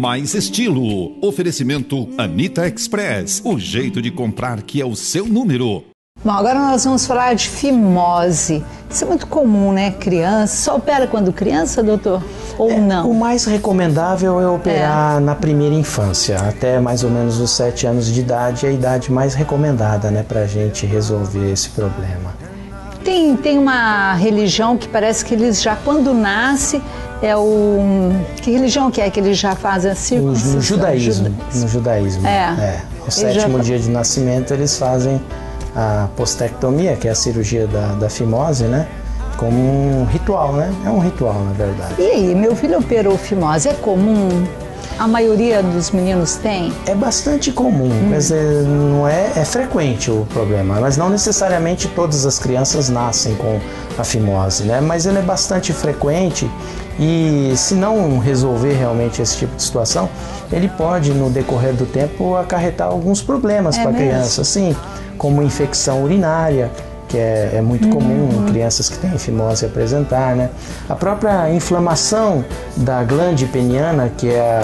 mais estilo. Oferecimento Anita Express, o jeito de comprar que é o seu número. Bom, agora nós vamos falar de fimose. Isso é muito comum, né? Criança. Só opera quando criança, doutor? Ou não? O mais recomendável é operar na primeira infância, até mais ou menos os 7 anos de idade, é a idade mais recomendada, né, pra gente resolver esse problema. Tem uma religião que parece que eles já, quando nasce, que religião que é que eles já fazem assim? No judaísmo. No judaísmo. No 7º dia de nascimento eles fazem a postectomia, que é a cirurgia da fimose, né? Como um ritual, né? É um ritual, na verdade. E aí, meu filho operou fimose, é comum? A maioria dos meninos tem? É bastante comum, mas não é frequente o problema, mas não necessariamente todas as crianças nascem com a fimose, né? Mas ele é bastante frequente e se não resolver realmente esse tipo de situação, ele pode, no decorrer do tempo, acarretar alguns problemas para a criança, assim, como infecção urinária, que é muito comum em crianças que têm fimose apresentar, né? A própria inflamação da glande peniana, que é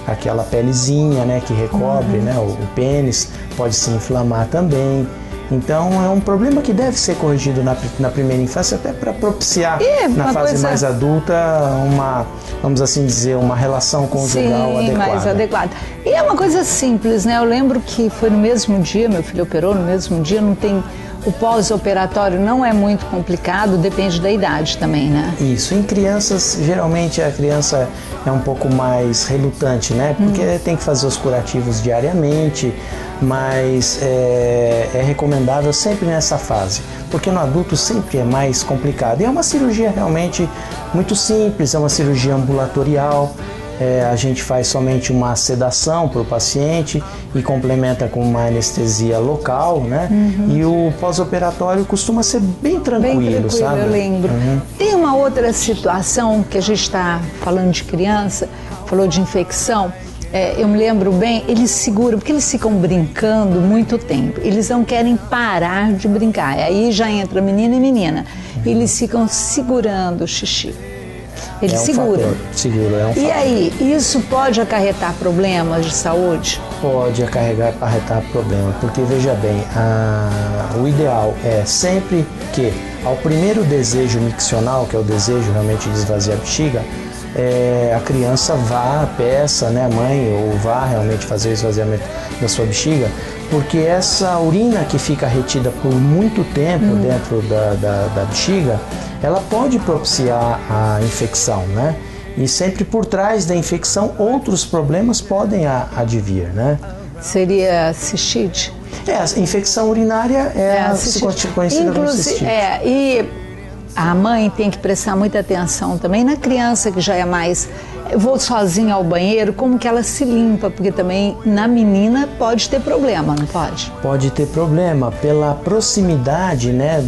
aquela pelezinha, né, que recobre, né, o pênis, pode se inflamar também. Então é um problema que deve ser corrigido na primeira infância, até para propiciar na fase mais adulta vamos assim dizer, uma relação conjugal adequada. Mais adequada. E é uma coisa simples, né? Eu lembro que foi no mesmo dia, meu filho operou no mesmo dia, não tem... O pós-operatório não é muito complicado, depende da idade também, né? Isso, em crianças, geralmente a criança é um pouco mais relutante, né? Porque tem que fazer os curativos diariamente, mas é recomendável sempre nessa fase, porque no adulto sempre é mais complicado. E é uma cirurgia realmente muito simples, é uma cirurgia ambulatorial. A gente faz somente uma sedação para o paciente e complementa com uma anestesia local, né? E o pós-operatório costuma ser bem tranquilo, sabe? Eu lembro. Tem uma outra situação que a gente está falando de criança, falou de infecção. Eu me lembro bem, eles seguram, porque eles ficam brincando muito tempo. Eles não querem parar de brincar. Aí já entra menino e menina. Eles ficam segurando o xixi. Ele segura. Segura, é um fator. E aí, isso pode acarretar problemas de saúde? Pode acarretar problema, porque veja bem, o ideal é sempre que ao primeiro desejo miccional, que é o desejo realmente de esvaziar a bexiga, a criança peça, né, a mãe, ou vá realmente fazer o esvaziamento da sua bexiga, porque essa urina que fica retida por muito tempo dentro da bexiga, ela pode propiciar a infecção, né? E sempre por trás da infecção outros problemas podem advir, né? Seria cistite? A infecção urinária conhecida como cistite. E a mãe tem que prestar muita atenção também na criança que já é mais... Vou sozinha ao banheiro, como que ela se limpa? Porque também na menina pode ter problema, não pode? Pode ter problema pela proximidade, né,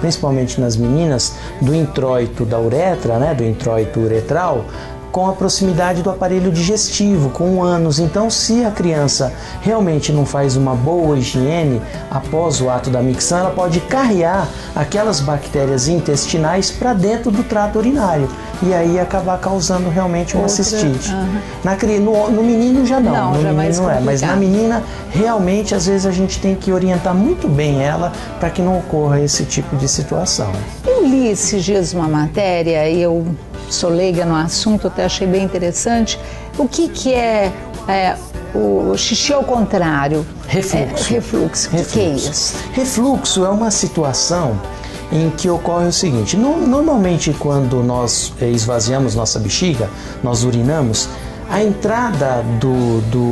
principalmente nas meninas, do introito da uretra, né, do introito uretral, com a proximidade do aparelho digestivo, com o ânus. Então, se a criança realmente não faz uma boa higiene após o ato da micção, ela pode carrear aquelas bactérias intestinais para dentro do trato urinário e aí acabar causando realmente uma cistite. No menino já não, no menino não é, mas na menina realmente às vezes a gente tem que orientar muito bem ela para que não ocorra esse tipo de situação. Eu li esses dias uma matéria e eu sou leiga no assunto, até achei bem interessante. O que é o xixi ao contrário? Refluxo. O que é isso? Refluxo é uma situação em que ocorre o seguinte: normalmente quando nós esvaziamos nossa bexiga, nós urinamos, a entrada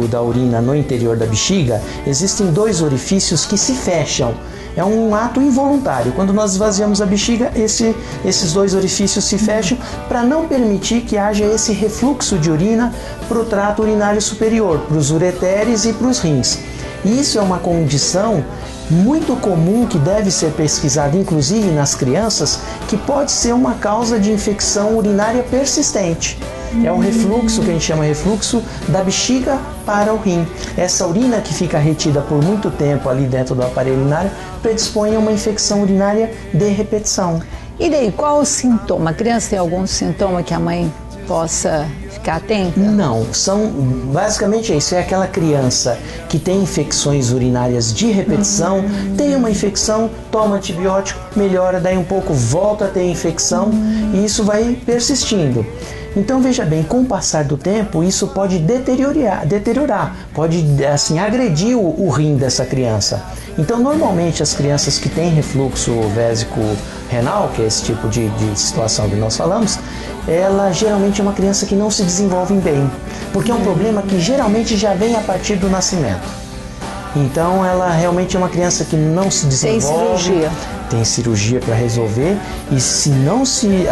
da urina no interior da bexiga, existem 2 orifícios que se fecham. É um ato involuntário. Quando nós esvaziamos a bexiga, esses 2 orifícios se fecham para não permitir que haja esse refluxo de urina para o trato urinário superior, para os ureteres e para os rins. E isso é uma condição muito comum que deve ser pesquisada, inclusive nas crianças, que pode ser uma causa de infecção urinária persistente. É um refluxo, que a gente chama refluxo da bexiga para o rim. Essa urina que fica retida por muito tempo ali dentro do aparelho urinário predispõe a uma infecção urinária de repetição. E daí, qual o sintoma? A criança tem algum sintoma que a mãe possa ficar atenta? Não, basicamente isso, é aquela criança que tem infecções urinárias de repetição, tem uma infecção, toma antibiótico, melhora, daí um pouco volta a ter infecção e isso vai persistindo. Então veja bem, com o passar do tempo isso pode deteriorar, pode assim agredir o rim dessa criança. Então normalmente as crianças que têm refluxo vésico-renal, que é esse tipo de situação que nós falamos, ela geralmente é uma criança que não se desenvolve bem, porque é um problema que geralmente já vem a partir do nascimento. Então ela realmente é uma criança que não se desenvolve. Tem cirurgia para resolver, e se não se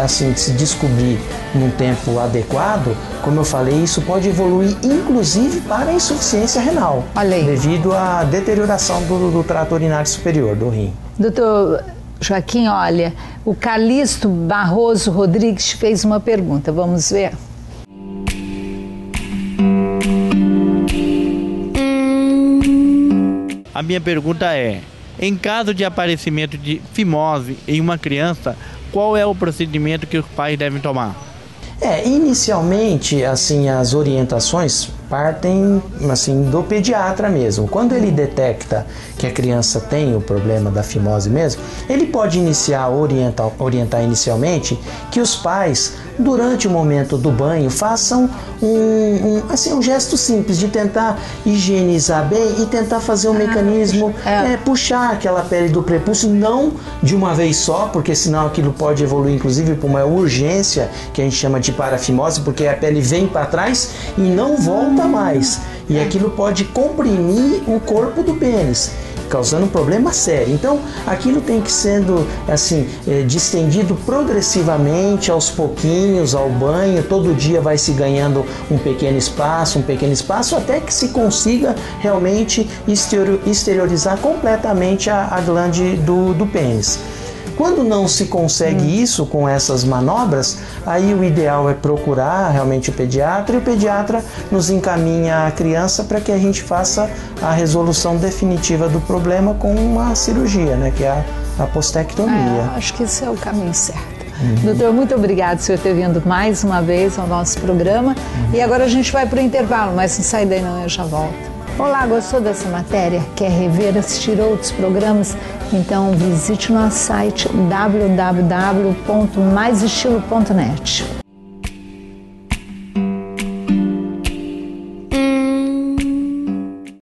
descobrir num tempo adequado, como eu falei, isso pode evoluir inclusive para a insuficiência renal, devido à deterioração do trato urinário superior, do rim. Doutor Joaquim, olha, o Calixto Barroso Rodrigues fez uma pergunta, vamos ver? A minha pergunta é: em caso de aparecimento de fimose em uma criança, qual é o procedimento que os pais devem tomar? Inicialmente, assim, as orientações partem assim do pediatra mesmo. Quando ele detecta que a criança tem o problema da fimose mesmo, ele pode orientar inicialmente que os pais, durante o momento do banho, façam um gesto simples de tentar higienizar bem e tentar fazer um mecanismo, puxar aquela pele do prepúcio, não de uma vez só, porque senão aquilo pode evoluir inclusive para uma urgência, que a gente chama de parafimose, porque a pele vem para trás e não volta mais, e aquilo pode comprimir o corpo do pênis, causando um problema sério. Então aquilo tem que sendo assim distendido progressivamente, aos pouquinhos, ao banho, todo dia vai se ganhando um pequeno espaço, até que se consiga realmente exteriorizar completamente a glande do pênis. Quando não se consegue isso com essas manobras, aí o ideal é procurar realmente o pediatra, e o pediatra nos encaminha a criança para que a gente faça a resolução definitiva do problema com uma cirurgia, né, que é a postectomia. Acho que esse é o caminho certo. Doutor, muito obrigado por ter vindo mais uma vez ao nosso programa. E agora a gente vai para o intervalo, mas não sai daí não, eu já volto. Olá, gostou dessa matéria? Quer rever, assistir outros programas? Então visite o nosso site www.maisestilo.net.